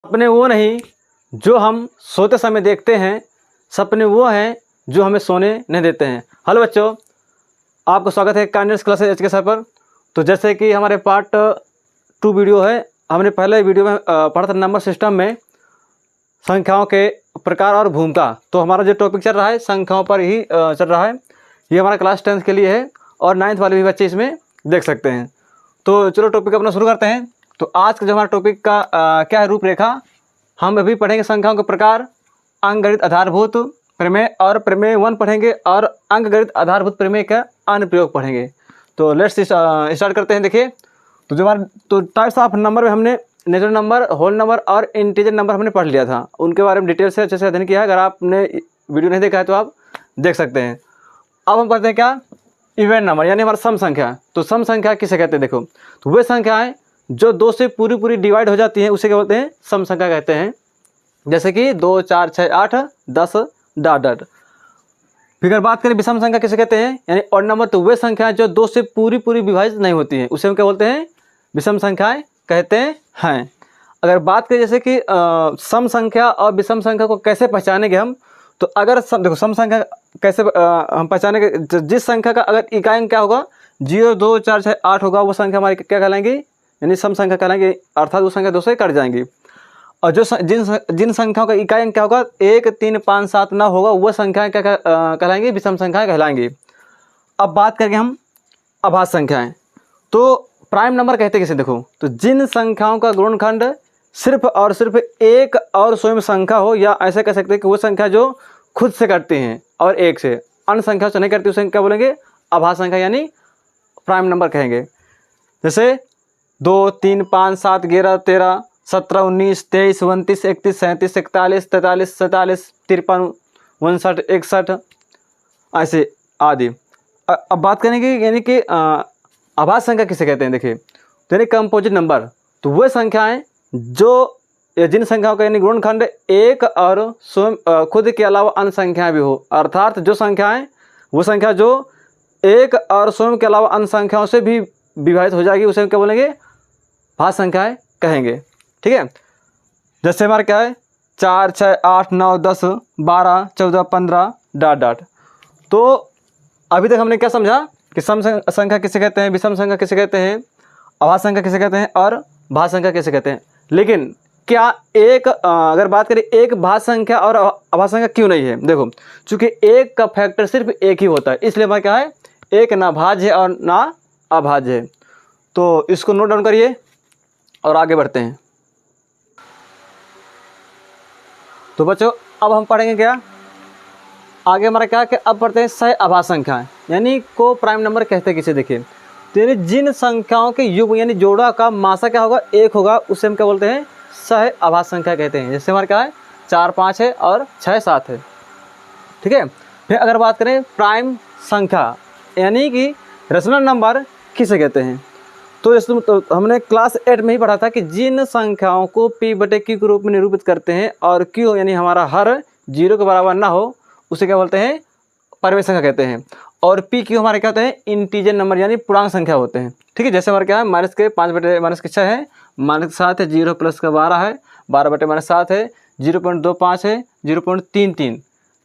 सपने वो नहीं जो हम सोते समय देखते हैं, सपने वो हैं जो हमें सोने नहीं देते हैं। हेलो बच्चों, आपका स्वागत है काइंडनेस क्लासेस एच के सर पर। तो जैसे कि हमारे पार्ट 2 वीडियो है, हमने पहले वीडियो में पढ़ा था नंबर सिस्टम में संख्याओं के प्रकार और भूमिका। तो हमारा जो टॉपिक चल रहा है संख्याओं पर ही चल रहा है। ये हमारा क्लास 10th के लिए है और 9th वाले भी बच्चे इसमें देख सकते हैं। तो चलो टॉपिक अपना शुरू करते हैं। तो आज का जो हमारा टॉपिक का क्या है रूपरेखा, हम अभी पढ़ेंगे संख्याओं के प्रकार, अंकगणित आधारभूत प्रमेय और प्रमेय 1 पढ़ेंगे और अंकगणित आधारभूत प्रमेय का अनुप्रयोग पढ़ेंगे। तो लेट्स स्टार्ट करते हैं। देखिए, तो जो हमारा तो टाइप्स ऑफ नंबर में हमने नेचुरल नंबर, होल नंबर और इंटीजर नंबर हमने पढ़ लिया था। उनके बारे में डिटेल से अच्छे से अध्ययन किया है। अगर आपने वीडियो नहीं देखा है तो आप देख सकते हैं। अब हम पढ़ते हैं क्या, इवेंट नंबर यानी हमारा सम संख्या। तो सम संख्या किसे कहते हैं? देखो, तो वे संख्याएं जो 2 से पूरी डिवाइड हो जाती हैं उसे क्या बोलते हैं? सम संख्या कहते हैं। जैसे कि 2, 4, 6, 8, 10 डॉट डॉट। फिर अगर बात करें विषम संख्या किसे कहते हैं यानी ऑड नंबर, तो वे संख्याएं जो 2 से पूरी विभाजित नहीं होती हैं उसे हम क्या बोलते हैं? विषम संख्याएं कहते हैं। अगर बात करें जैसे कि सम संख्या और विषम संख्या को कैसे पहचानेंगे हम, तो अगर देखो सम संख्या कैसे हम पहचानेंगे, जिस संख्या का अगर इकाई अंक क्या होगा 0, 2, 4, 6, 8 होगा, वो संख्या हमारी क्या कहलाएंगी? यानी सम संख्या कहलाएंगे, अर्थात वो संख्या 2 से कट जाएंगी। और जो जिन संख्याओं का इकाई अंक क्या होगा 1, 3, 5, 7 ना होगा, वह संख्याएं क्या कहलाएंगी? विषम संख्याएं कहलाएंगी। अब बात करेंगे हम अभाज्य संख्याएं। तो प्राइम नंबर कहते हैं किसे? देखो, तो जिन संख्याओं का गुणनखंड सिर्फ और सिर्फ एक और स्वयं संख्या हो, या ऐसे कह सकते हैं कि वो संख्या जो खुद से करती हैं और एक से अन्य संख्या से नहीं करती, उसे क्या बोलेंगे? अभाज्य संख्या यानी प्राइम नंबर कहेंगे। जैसे 2, 3, 5, 7, 11, 13, 17, 19, 23, 29, 31, 37, 41, 43, 44, 53, 59, 61 ऐसे आदि। अब बात करेंगे यानी कि अभाज्य संख्या किसे कहते हैं? देखिए, तो यानी कंपोजिट नंबर, तो वह संख्याएं जो जिन संख्याओं का यानी गुणनखंड एक और स्वयं खुद के अलावा अन्य संख्याएं भी हो, अर्थात जो संख्याएं वो संख्या जो एक और स्वयं के अलावा अन्य संख्याओं से भी विभाजित हो जाएगी उसे क्या बोलेंगे? भाज्य संख्याएं कहेंगे। ठीक है, जैसे हमारा क्या है 4, 6, 8, 9, 10, 12, 14, 15 डॉट डॉट। तो अभी तक हमने क्या समझा कि सम संख्या किसे कहते हैं, विषम संख्या किसे कहते हैं, अभाज्य संख्या किसे कहते हैं और भाज्य संख्या किसे कहते हैं। लेकिन क्या एक अगर बात करें एक भाज्य संख्या और अभाज्य संख्या क्यों नहीं है? देखो, चूंकि एक का फैक्टर सिर्फ एक ही होता है, इसलिए हमारा क्या है, एक ना भाज्य है और ना अभाज्य है। तो इसको नोट डाउन करिए और आगे बढ़ते हैं। तो बच्चों, अब हम पढ़ेंगे क्या आगे हमारा क्या कि अब पढ़ते हैं सह अभाज्य संख्याएं यानी को प्राइम नंबर कहते हैं किसे? देखिए, तो यानी जिन संख्याओं के युग्म यानी जोड़ा का मासा क्या होगा? 1 होगा, उसे हम क्या बोलते हैं? सह अभाज्य संख्या कहते हैं। जैसे हमारा क्या है 4, 5 है और 6, 7 है। ठीक है, फिर अगर बात करें प्राइम संख्या यानी कि रेशनल नंबर किसे कहते हैं? तो हमने क्लास 8 में ही पढ़ा था कि जिन संख्याओं को p/q के रूप में निरूपित करते हैं और q यानी हमारा हर 0 के बराबर ना हो, उसे क्या बोलते हैं? परिमेय संख्या कहते हैं। और p/q हमारे क्या होते हैं? इंटीजर नंबर यानी पूर्णांक संख्या होते हैं। ठीक है, जैसे हमारे क्या है -5/-6 है, -7 है, 0 + 12 है, 12/-7 है, 0.25 है, 0.33।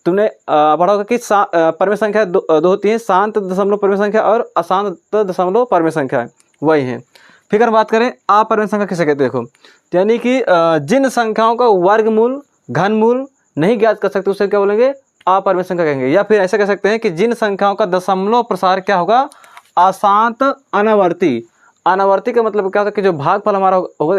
तुमने पढ़ा होगा कि परिमेय संख्या दो होती है, शांत दशमलव परिमेय संख्या और अशांत दशमलव परिमेय संख्या वही है। फिर अगर बात करें अपरिमेय संख्या किसे कहते हैं? देखो, यानी कि जिन संख्याओं का वर्गमूल, घनमूल नहीं ज्ञात कर सकते उसे क्या बोलेंगे? अपरिमेय संख्या कहेंगे। या फिर ऐसा कह सकते हैं कि जिन संख्याओं का दशमलव प्रसार क्या होगा? अशांत अनावर्ती। अनावर्ती का मतलब क्या होता है कि जो भागफल हमारा हो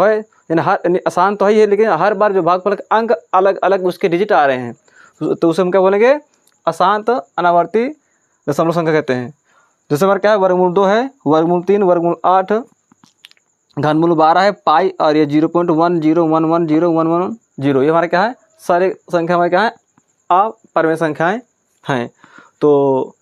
यानी अशांत तो ही है, लेकिन हर बार जो भागफल के अंक अलग अलग उसके डिजिट आ रहे हैं, तो उसे हम क्या बोलेंगे? अशांत अनावर्ती दशमलव संख्या कहते हैं। जैसे हमारा क्या है वर्गमूल 2 है, वर्गमूल 3, वर्गमूल 8, घनमूल 12 है, पाई और ये 0.101101110 ये हमारे क्या है? सारे संख्या हमारे क्या है? अपरिमेय संख्याएं हैं। तो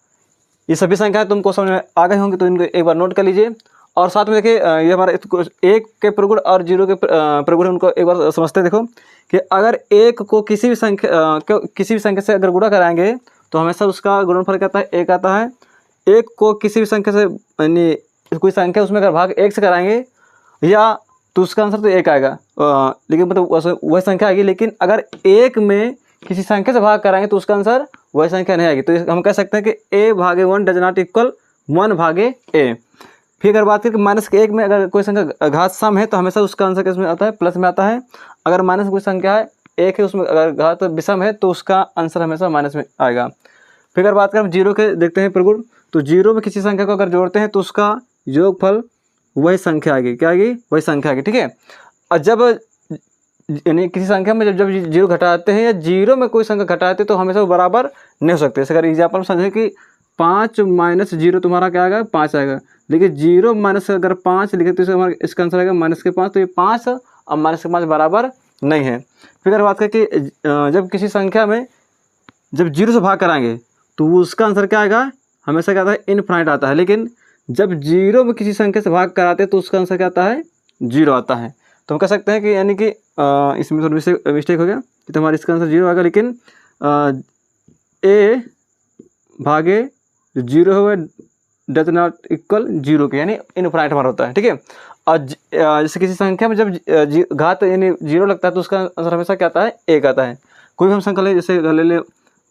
ये सभी संख्याएं तुमको समझ में आ गई होंगी, तो इनको एक बार नोट कर लीजिए। और साथ में देखिए ये हमारा 1 के प्रगुण और 0 के प्रगुण उनको एक बार समझते देखो कि अगर 1 को किसी भी संख्या से अगर गुणा कराएंगे तो हमेशा उसका गुणनफल क्या आता है? 1 आता है। 1 को किसी भी संख्या से यानी कोई संख्या उसमें अगर भाग 1 से कराएंगे या तो उसका आंसर तो 1 आएगा। लेकिन मतलब वही संख्या आएगी, लेकिन अगर 1 में किसी संख्या से भाग कराएंगे तो उसका आंसर वही संख्या नहीं आएगी। तो हम कह सकते हैं कि a/1 does not equal 1/a। फिर अगर बात करें -1 में अगर कोई संख्या घात सम है तो हमेशा उसका आंसर किस में आता है? प्लस में आता है। अगर माइनस कोई संख्या है 1 है, उसमें अगर घात विषम है तो उसका आंसर हमेशा माइनस में आएगा। फिर अगर बात करें जीरो के देखते हैं प्रगुण, तो जीरो में किसी संख्या को अगर जोड़ते हैं तो उसका योगफल वही संख्या आएगी। क्या आएगी? वही संख्या आएगी। ठीक है। और जब यानी किसी संख्या में जब जीरो घटाते हैं या जीरो में कोई संख्या घटाते हैं तो हमेशा वो बराबर नहीं हो सकते। जैसे अगर एग्जाम्पल में समझें कि 5 - 0 तुम्हारा क्या आएगा? 5 आएगा। लेकिन 0 माइनस अगर 5 लिखे तो इसका आंसर आएगा -5। तो ये 5 और -5 बराबर नहीं है। फिर अगर बात करें कि जब किसी संख्या में जब 0 से भाग कराएंगे तो उसका आंसर क्या आएगा? हमेशा क्या आता है? इनफाइनाइट आता है। लेकिन जब 0 में किसी संख्या से भाग कराते हैं तो उसका आंसर क्या आता है? 0 आता है। तो हम कह सकते हैं कि यानी कि इसमें थोड़ा मिस्टेक हो गया कि तुम्हारा इसका आंसर 0 आएगा। लेकिन a भागे 0 होगा डज नॉट इक्वल 0 के, यानी इनफाइनाइट हमारा होता है। ठीक है। और जैसे किसी संख्या में जब घात यानी 0 लगता है तो उसका आंसर हमेशा क्या आता है? 1 आता है। कोई भी हम संख्या ले, जैसे ले ले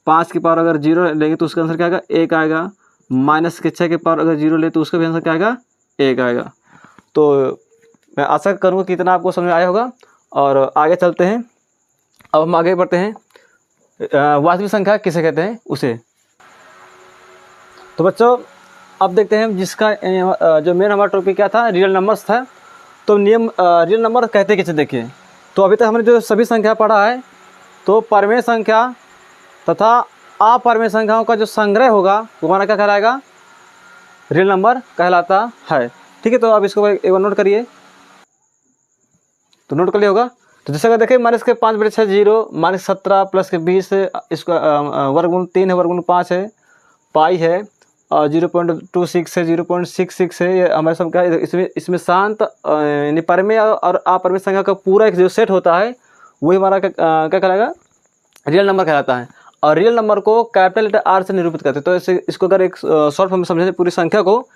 5 की पावर अगर 0 लेंगे तो उसका आंसर क्या आएगा? 1 आएगा। -6 की पावर अगर 0 ले तो उसका भी आंसर क्या आएगा? 1 आएगा। तो मैं आशा करूँगा कि इतना आपको समझ में आया होगा। और आगे चलते हैं। अब हम आगे बढ़ते हैं वास्तविक संख्या किसे कहते हैं उसे। तो बच्चों अब देखते हैं जिसका जो मेन हमारा टॉपिक क्या था? रियल नंबर्स था। तो नियम रियल नंबर कहते किसे देखिए। तो अभी तक हमने जो सभी संख्या पढ़ा है तो परमेय संख्या तथा अपरमेय संख्याओं का जो संग्रह होगा वो हमारा क्या कहलाएगा? रियल नंबर कहलाता है। ठीक है। तो अब इसको एक बार नोट करिए। तो नोट कर लिया होगा। तो जैसे अगर देखें -5/6 0, -17 + 20 इसका वर्गमूल 3 है, वर्गमूल 5 है, पाई है और 0.26 है, 0.66 है। ये हमारे सब क्या है? इसमें शांत यानी परमेय और अपरमेय संख्या का पूरा एक जो सेट होता है वही हमारा क्या कहलाएगा? रियल नंबर कहलाता है। और रियल नंबर को कैपिटल लेटर R से निरूपित करते हैं। तो ऐसे इसको अगर एक शॉर्ट फॉर्म में समझें पूरी संख्या को,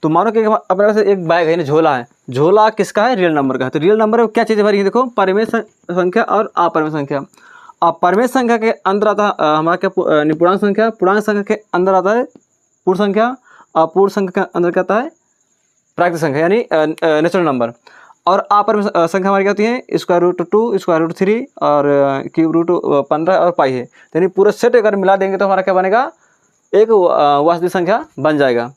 तो मानो कि अपने पास एक बैग है यानी झोला है। झोला किसका है? रियल नंबर का है। तो रियल नंबर में क्या चीज़ें भरी है? देखो, परमेय संख्या और अपरमेय संख्या। और परमेय संख्या के अंदर आता है हमारा क्या? पूर्णांक संख्या। पूर्णांक संख्या के अंदर आता है पूर्ण संख्या। और पूर्ण संख्या के अंदर क्या आता है? प्राकृतिक संख्या यानी नेचुरल नंबर। और अपरमेय संख्या हमारी क्या होती है? √2, √3 और √15 और पाई है। यानी पूरा सेट अगर मिला देंगे तो हमारा क्या बनेगा? एक वास्तविक संख्या बन जाएगा।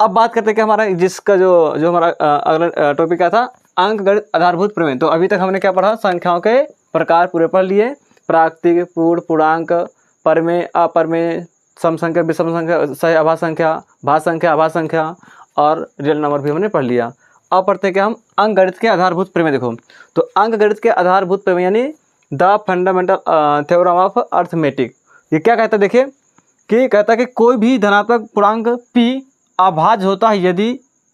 अब बात करते हैं कि हमारा जिसका जो हमारा अगला टॉपिक क्या था? अंकगणित आधारभूत प्रमेय। तो अभी तक हमने क्या पढ़ा? संख्याओं के प्रकार पूरे पढ़ लिए। प्राकृतिक, पूर्ण, पूर्णांक, परमेय, अपरमेय, सम संख्या, विषम संख्या, सही आभास संख्या, भाज्य संख्या, आभास संख्या और रियल नंबर भी हमने पढ़ लिया। अब पढ़ते हैं कि हम अंकगणित के आधारभूत प्रमेय। देखो, तो अंकगणित के आधारभूत प्रमेय यानी the fundamental theorem of arithmetic. ये क्या कहता है? देखिए कि कहता है कि कोई भी धनात्मक पूर्णांक p अभाज्य होता है यदि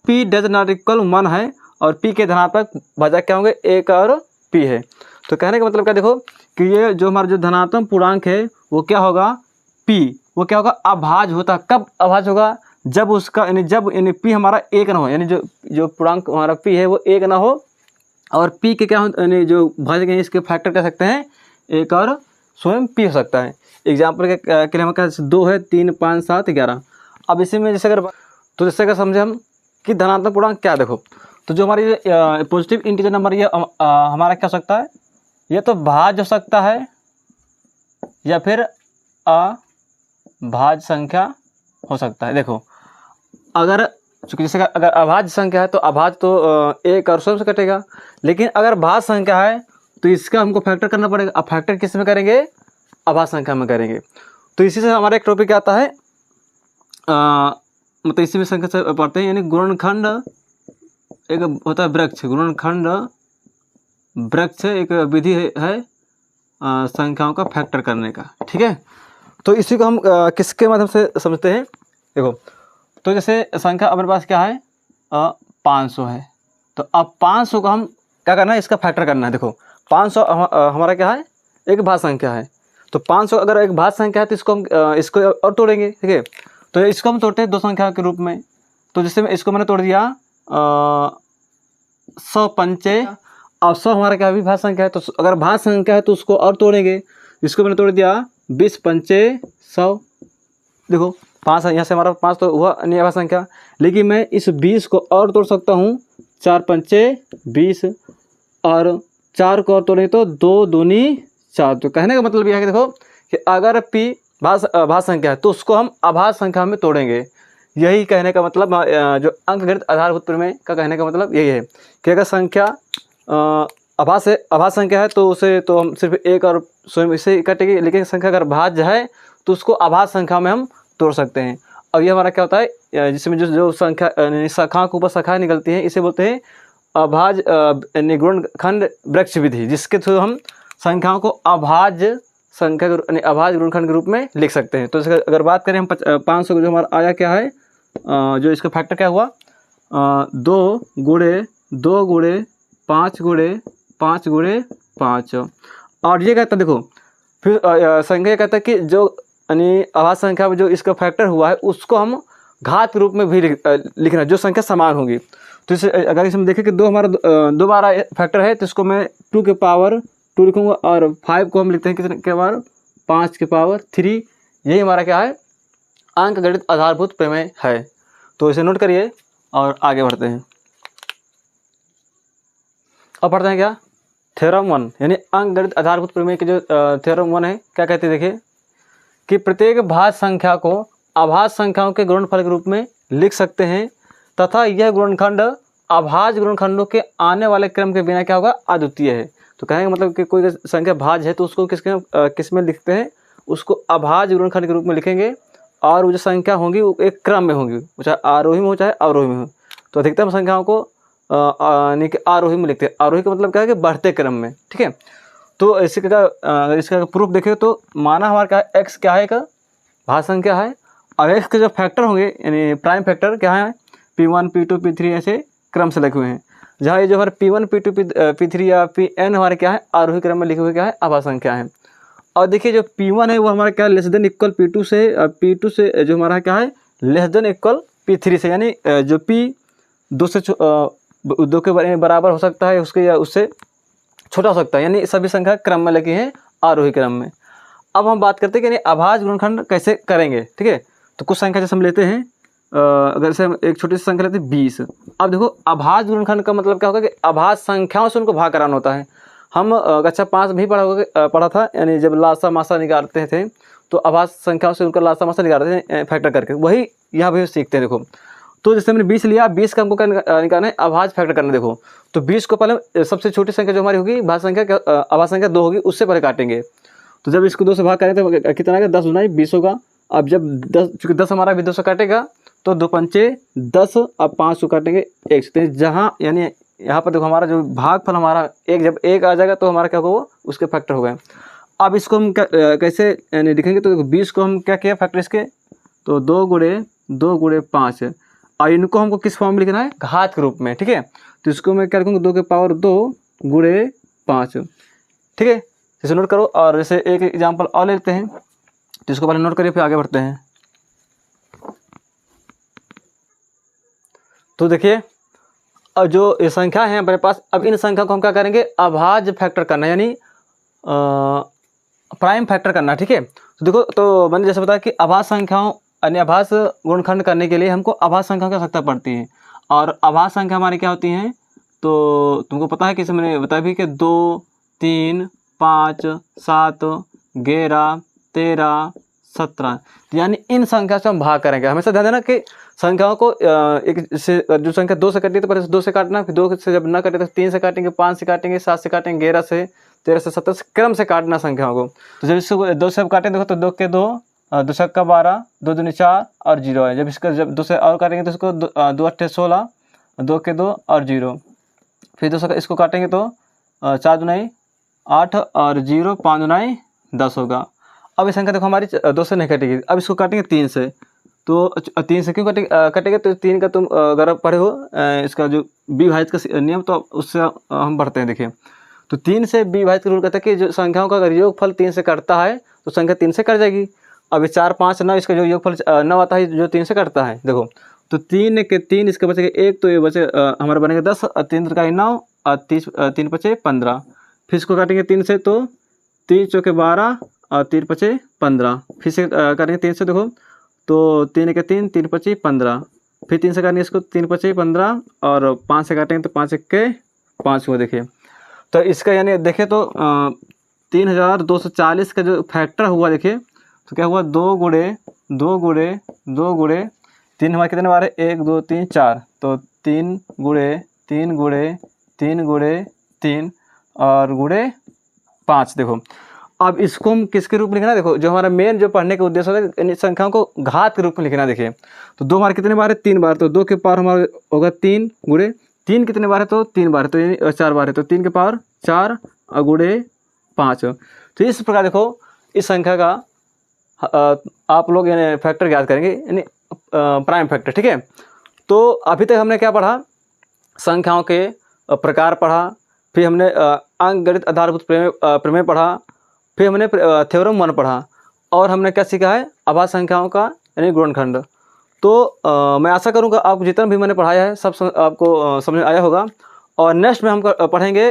p डज नॉट इक्वल 1 है और p के धनात्मक भाजक क्या होंगे? 1 और p है। तो कहने का मतलब क्या? देखो कि ये जो हमारा जो धनात्मक पूर्णांक है वो क्या होगा? p। वो क्या होगा? अभाज्य होता। कब अभाज्य होगा? जब उसका यानी p हमारा 1 ना हो, यानी जो पूर्णांक हमारा p है वो 1 ना हो और p के क्या हो यानी जो भाजक है इसके फैक्टर कह सकते हैं 1 और स्वयं p हो सकता है। एग्जाम्पल के लिए हमारे पास 2 है, 3, 5, 7, 11। अब इसी में जैसे अगर समझे हम कि धनात्मक पूर्णांक क्या? देखो, तो जो हमारी पॉजिटिव इंटीजर नंबर ये हमारा क्या हो सकता है? ये तो भाज्य हो सकता है या फिर अभाज्य संख्या हो सकता है। देखो, अगर चूँकि जैसे अगर अभाज्य संख्या है तो अभाज्य तो 1 और स्वयं से कटेगा। लेकिन अगर भाज्य संख्या है तो इसका हमको फैक्टर करना पड़ेगा। अब फैक्टर किस में करेंगे? अभाज्य संख्या में करेंगे। तो इसी से हमारा एक टॉपिक आता है मतलब इसी में संख्या से पढ़ते हैं, यानी गुणनखंड एक होता है वृक्ष। गुणनखंड वृक्ष एक विधि है संख्याओं का फैक्टर करने का। ठीक है। तो इसी को हम किसके माध्यम से समझते हैं? देखो, तो जैसे संख्या अपने पास क्या है? 500 है। तो अब 500 को हम क्या करना है? इसका फैक्टर करना है। देखो, 500 हमारा क्या है? एक भाज्य संख्या है। तो 500 अगर एक भाज्य संख्या है तो इसको हम इसको और तोड़ेंगे। ठीक है। तो इसको हम तोड़ते हैं 2 संख्या के रूप में। तो जैसे इसको मैंने तोड़ दिया 100 पंचे, अब 100 हमारा क्या अविभाज्य संख्या है, तो अगर भाज्य संख्या है तो उसको और तोड़ेंगे। इसको मैंने तोड़ दिया 20 पंचे 100, देखो 5 यहाँ से हमारा 5 तो हुआ अनिभाज्य संख्या, लेकिन मैं इस 20 को और तोड़ सकता हूँ, 4 पंचे 20 और 4 को और तोड़ेंगे तो 2 दूनी 4। तो कहने का मतलब यह है कि देखो कि अगर P भाज्य संख्या है तो उसको हम अभाज्य संख्या में तोड़ेंगे। यही कहने का मतलब जो अंकगणित आधारभूत प्रमेय का कहने का मतलब यही है कि अगर संख्या अभाज्य संख्या है तो उसे तो हम सिर्फ एक और स्वयं इसे कटेगी, लेकिन संख्या अगर भाज्य है तो उसको अभाज्य संख्या में हम तोड़ सकते हैं। और ये हमारा क्या होता है, जिसमें जो संख्या शाखा के ऊपर शाखाएं निकलती हैं इसे बोलते हैं अभाज्य गुणनखंड वृक्ष विधि, जिसके थ्रू हम संख्याओं को अभाज्य संख्या अभाज्य गुणनखंड के रूप में लिख सकते हैं। तो अगर बात करें हम 500 जो हमारा आया क्या है, जो इसका फैक्टर क्या हुआ, 2 गुणे 2 गुणे 5 गुणे 5 गुणे 5। और ये कहता है देखो फिर संख्या कहता है कि जो अभाज्य संख्या में जो इसका फैक्टर हुआ है उसको हम घात के रूप में भी लिखना है, जो संख्या समान होगी। तो इसे अगर इसमें देखें कि 2 हमारा 2 बार फैक्टर है तो इसको मैं 2 के पावर 2 लिखूँगा और 5 को हम लिखते हैं कितने के पावर 5 के पावर 3। यही हमारा क्या है, अंकगणित आधारभूत प्रमेय है। तो इसे नोट करिए और आगे बढ़ते हैं। अब पढ़ते हैं क्या, थ्योरम 1 यानी अंकगणित आधारभूत प्रमेय के जो थ्योरम 1 है क्या कहते हैं, देखिए कि प्रत्येक भाज्य संख्या को अभाज्य संख्याओं के गुणनफल के रूप में लिख सकते हैं तथा यह गुणनखंड अभाज्य गुणनखंडों के आने वाले क्रम के बिना क्या होगा, अद्वितीय है। तो कहने का मतलब कि कोई संख्या भाज्य है तो उसको किस में लिखते हैं, उसको अभाज्य गुणनखंड के रूप में लिखेंगे और वो जो संख्या होंगी वो एक क्रम में होंगी, चाहे आरोही में हो चाहे अवरोही में हो। तो अधिकतम संख्याओं को आरोही में लिखते हैं। आरोही का मतलब क्या है कि बढ़ते क्रम में, ठीक है। तो इसका प्रूफ देखें तो माना हमारा क्या है, x क्या है, एक भाज्य संख्या है और x के जो फैक्टर होंगे यानी प्राइम फैक्टर क्या है, P1 P2 P3 ऐसे क्रम से लिखे हुए हैं। जहाँ ये जो हमारे P1 P2 P3 या Pn हमारे क्या है, आरोही क्रम में लिखे हुए क्या है, अभाज्य संख्या है। और देखिए जो P1 है वो हमारा क्या है, लेस देन इक्वल P2 से, P2 से जो हमारा क्या है लेस देन इक्वल P3 से, यानी जो P 2 के बराबर हो सकता है उसके या उससे छोटा हो सकता है, यानी सभी संख्या क्रम में लगी हैं आरोही क्रम में। अब हम बात करते हैं कि अभाज्य गुणनखंड कैसे करेंगे, ठीक है। तो कुछ संख्या जैसे हम लेते हैं, अगर से हम एक छोटी सी संख्या लेते हैं 20। अब देखो अभाज्य गुणनखंड का मतलब क्या होगा कि अभाज्य संख्याओं से उनको भाग कराना होता है। हम कक्षा 5 में भी पढ़ा था, यानी जब लासा मासा निकालते थे तो अभाज्य संख्याओं से उनका लासा मासा निकालते थे फैक्टर करके, वही यहाँ भी सीखते हैं। देखो तो जैसे हमने 20 लिया, 20 का हमको निकालना है अभाज्य फैक्टर करना। देखो तो 20 को पहले सबसे छोटी संख्या जो हमारी होगी भाज्य संख्या अभाज्य संख्या 2 होगी, उससे पहले काटेंगे। तो जब इसको 2 से भाग करें तो कितना आएगा, 10 गुना 20 होगा। अब जब 10, चूँकि 10 हमारा भी 2 से काटेगा तो 2 पंचे 10, अब 5 को काटेंगे 1 से। जहाँ यानी यहाँ पर देखो हमारा जो भागफल हमारा एक, जब 1 आ जाएगा तो हमारा क्या होगा, वो उसके फैक्टर हो गए। अब इसको हम कैसे यानी लिखेंगे, तो 20 को हम क्या किया फैक्टर इसके, तो 2 गुणे 5 और इनको हमको किस फॉर्म में लिखना है, घात के रूप में, ठीक है। तो इसको मैं क्या लिखूँगा, 2 के पावर 2 गुणे 5, ठीक है। इसे नोट करो। और जैसे एक एग्जांपल और लेते हैं, तो इसको पहले नोट करिए फिर आगे बढ़ते हैं। तो देखिए अब जो ये संख्या है हमारे पास, अब इन संख्या को हम क्या करेंगे, अभाज्य फैक्टर करना, यानी प्राइम फैक्टर करना, ठीक है। तो देखो तो मैंने जैसे बताया कि अभाज्य संख्याओं अन्य अभाज्य गुणनखंड करने के लिए हमको अभाज्य संख्या की आवश्यकता पड़ती है। और अभाज्य संख्या हमारी क्या होती हैं, तो तुमको पता है कि मैंने बताया भी कि 2 3 5 7 11 13 17, यानी इन संख्या से हम भाग करेंगे। हमेशा ध्यान देना कि संख्याओं को एक से जो संख्या 2 से कटी तो पहले 2 से काटना, फिर 2 से जब ना कटे तो 3 से काटेंगे, 5 से काटेंगे, 7 से काटेंगे, 11 से 13 से 17 से क्रम से काटना संख्याओं को। तो जब इसको 2 से काटें देखो तो 2 के 2 2 छक्का 12 2 दूनी 4 और 0 है। जब इसका जब 2 से और काटेंगे तो इसको 2 अट्ठे 16 2 के 2 और 0, फिर 2 से इसको काटेंगे तो 4 दूनाई 8 और 0 5 दूनाई 10 होगा। अब ये संख्या देखो हमारी 2 से नहीं कटेगी। अब इसको काटेंगे 3 से, तो 3 से क्यों कटेंगे, तो 3 का तुम अगर आप पढ़े हो इसका जो विभाजित का नियम, तो उससे हम पढ़ते हैं। देखिए तो 3 से विभाजित का रूल कहता है कि जो संख्याओं का अगर योगफल 3 से कटता है तो संख्या 3 से कट जाएगी। अब ये 4 5 9, इसका जो योगफल 9 आता है जो 3 से कटता है। देखो तो 3 के 3 इसके बचेगा 1, तो ये बचे हमारा बनेगा 10 और 3 का 9 और 30 3 पचे 15। फिर इसको काटेंगे 3 से तो 3 चौके 12 और 3 पचे 15। फिर से काटेंगे 3 से, देखो तो 3 के 3 3 पचे 15। फिर 3 से काटेंगे इसको 3 पचे 15 और 5 से काटेंगे तो 5 के 5 हुआ। देखिए तो इसका यानी देखें तो 3240 का जो फैक्टर हुआ, देखिए तो क्या हुआ 2 गुणे 2 गुणे 2 गुणे 3 हमारे कितने बार है 1 2 3 4, तो 3 गुणे 3 गुणे 3 गुणे 3 और गुणे 5। देखो अब इसको हम किसके रूप में लिखना, देखो जो हमारा मेन जो पढ़ने का उद्देश्य होता है इन संख्याओं को घात के रूप में लिखना। देखिए तो 2 हमारे कितने बार है 3 बार, तो 2 के पावर हमारा होगा 3 गुणे 3 कितने बार है तो 3 बार है, तो यानी 4 बार है, तो 3 के पावर 4 और गुणे 5। तो इस प्रकार देखो इस संख्या का आप लोग यानी फैक्टर ज्ञात करेंगे, यानी प्राइम फैक्टर। ठीक है, तो अभी तक हमने क्या पढ़ा, संख्याओं के प्रकार पढ़ा, फिर हमने अंकगणित आधारभूत प्रमेय पढ़ा, फिर हमने थ्योरम 1 पढ़ा, और हमने क्या सीखा है अभाज्य संख्याओं का यानी गुणनखंड। तो मैं आशा करूँगा आप जितना भी मैंने पढ़ाया है सब आपको समझ में आया होगा। और नेक्स्ट में हम पढ़ेंगे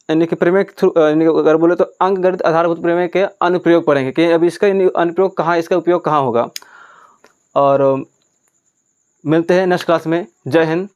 यानी कि प्रमेय के थ्रू, यानी अगर बोले तो अंकगणित आधारभूत प्रमेय के अनुप्रयोग पढ़ेंगे कि अभी इसका अनुप्रयोग कहाँ, इसका उपयोग कहाँ होगा। और मिलते हैं नेक्स्ट क्लास में। जय हिंद।